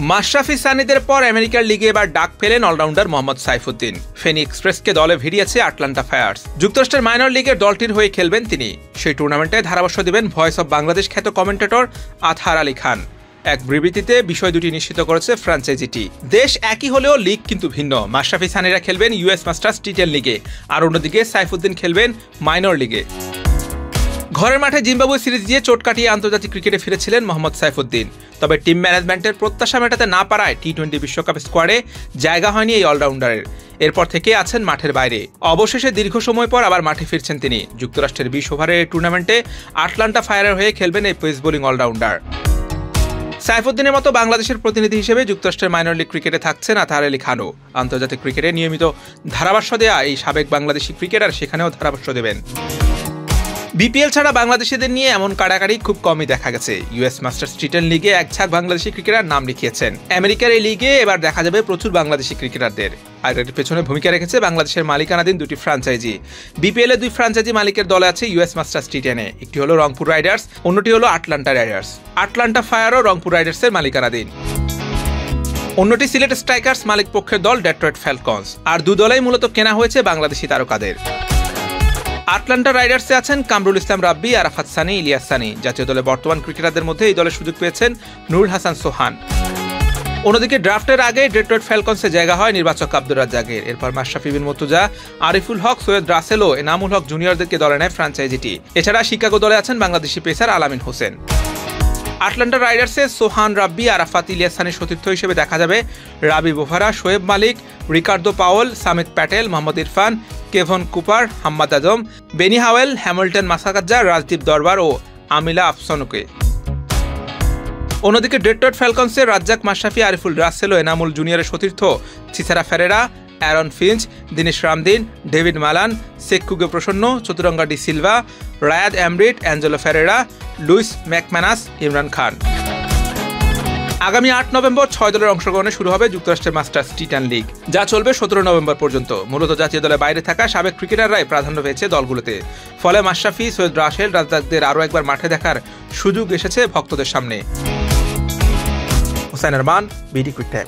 মাশরাফি সানিদের পর আমেরিকার লিগে এবার ডাক পেলেন অলরাউন্ডার মোহাম্মদ সাইফুদ্দিন। ফেনী এক্সপ্রেসকে দলে ভিড়িয়েছে আটলান্টা ফায়ার্স। যুক্তরাষ্ট্রের মাইনর লিগের দলটির হয়ে খেলবেন তিনি। সেই টুর্নামেন্টে ধারাভাষ্য দিবেন ভয়েস অব বাংলাদেশ খ্যাত কমেন্টেটর আতহার আলী খান। এক বিবৃতিতে বিষয় দুটি নিশ্চিত করেছে ফ্র্যাঞ্চাইজিটি। দেশ একই হলেও লিগ কিন্তু ভিন্ন। মাশরাফি সানিরা খেলবেন ইউএস মাস্টার্স টি10 লিগে, আর অন্যদিকে সাইফুদ্দিন খেলবেন মাইনর লিগে। ঘরের মাঠে জিম্বাবুয়ে সিরিজ দিয়ে চোট কাটিয়ে আন্তর্জাতিক ক্রিকেটে ফিরেছিলেন মোহাম্মদ সাইফুদ্দিন। তবে টিম ম্যানেজমেন্টের প্রত্যাশা মেটাতে না পারায় টি20 বিশ্বকাপ স্কোয়াডে জায়গা হয়নি এই অলরাউন্ডারের। এরপর থেকে আছেন মাঠের বাইরে। অবশেষে দীর্ঘ সময় পর আবার মাঠে ফিরছেন তিনি। যুক্তরাষ্ট্রের 20 ওভারের এই টুর্নামেন্টে আটলান্টা ফায়ারের হয়ে খেলবেন এই পেস বোলিং অলরাউন্ডার। সাইফুদ্দিনের মতো বাংলাদেশের প্রতিনিধি হিসেবে যুক্তরাষ্ট্রের মাইনর লিগ ক্রিকেটে থাকছেন আতহার আলী খানও। আন্তর্জাতিক ক্রিকেটে নিয়মিত ধারাভাষ্য দেয়া এই সাবেক বাংলাদেশি ক্রিকেটার সেখানেও ধারাভাষ্য দেবেন। বিপিএল ছাড়া বাংলাদেশিদের নিয়ে এমন কাড়াকাড়ি খুব কমই দেখা গেছে। ইউএস মাস্টার্স টি10 লিগে এক ঝাঁক বাংলাদেশি ক্রিকেটার নাম লিখিয়েছেন। আমেরিকার এই লিগে এবার দেখা যাবে প্রচুর বাংলাদেশি ক্রিকেটারদের। আর এর পেছনে ভূমিকা রেখেছে বাংলাদেশের মালিকানাধীন দুটি ফ্র্যাঞ্চাইজি। বিপিএল এ দুই ফ্র্যাঞ্চাইজি মালিকের দলে আছে ইউএস মাস্টার্স টি10-এ। একটি হলো রংপুর রাইডার্স, অন্যটি হলো আটলান্টা রাইডার্স। আটলান্টা ফায়ারও রংপুর রাইডার্সের মালিকানাধীন। অন্যটি সিলেট স্ট্রাইকার্স মালিক পক্ষের দল ডেট্রয়েট ফ্যালকনস। আর দু দলেই মূলত কেনা হয়েছে বাংলাদেশি তারকাদের। আটলান্টা রাইডার্সে আছেন কামরুল ইসলাম রাব্বি, আরাফাত সানি, ইলিয়াস সানি। জাতীয় দলে বর্তমান ক্রিকেটারদের মধ্যে এই দলে সুযোগ পেয়েছেন নুরুল হাসান সোহান। অন্যদিকে ড্রাফটের আগে ডেট্রয়েট ফ্যালকনসে জায়গা হয় নির্বাচক আব্দুর রাজ্জাকের। এরপর মাশরাফি বিন মুর্তজা, আরিফুল হক, সৈয়দ রাসেল ও এনামুল হক জুনিয়রদেরকে দলে নেয় ফ্র্যাঞ্চাইজিটি। এছাড়া শিকাগো দলে আছেন বাংলাদেশি পেসার আলামিন হোসেন। আটলান্টা রাইডার্সে সোহান, রাব্বি, আরাফাত, ইলিয়াস সানির সতীর্থ হিসেবে দেখা যাবে Ravi Bopara, Shoaib Malik, Ricardo Powell, Samit Patel, Mohammad Irfan, Kevon Cooper, Hammad Azam, Benny Howell, Hamilton Masakadza, Rajdeep Darbar ও আমিলা আফসানুকে। অন্যদিকে ডেট্রয়েট ফ্যালকনসের রাজ্জাক, মাশরাফি, আরিফুল রাসেল ও এনামুল জুনিয়রের সতীর্থ Thisara Perera, Aaron Finch, Dinesh Ramdin, David Malan, Seekkuge Prasanna, Chaturanga de Silva, Rayad Emrit, Angelo Perera, Lewis McManus, Imran Khan. আগামী 8 নভেম্বর 6 দলের অংশগ্রহণে শুরু হবে যুক্তরাষ্ট্রের মাস্টার্স টি10 লিগ, যা চলবে 17 নভেম্বর পর্যন্ত। মূলত জাতীয় দলে বাইরে থাকা সাবেক ক্রিকেটাররাই প্রাধান্য পেয়েছে দলগুলোতে। ফলে মাশরাফি, সৈয়দ রাসেল, রাজ্জাকদের আরও একবার মাঠে দেখার সুযোগ এসেছে ভক্তদের সামনে। Hossain Arman, BD quick time.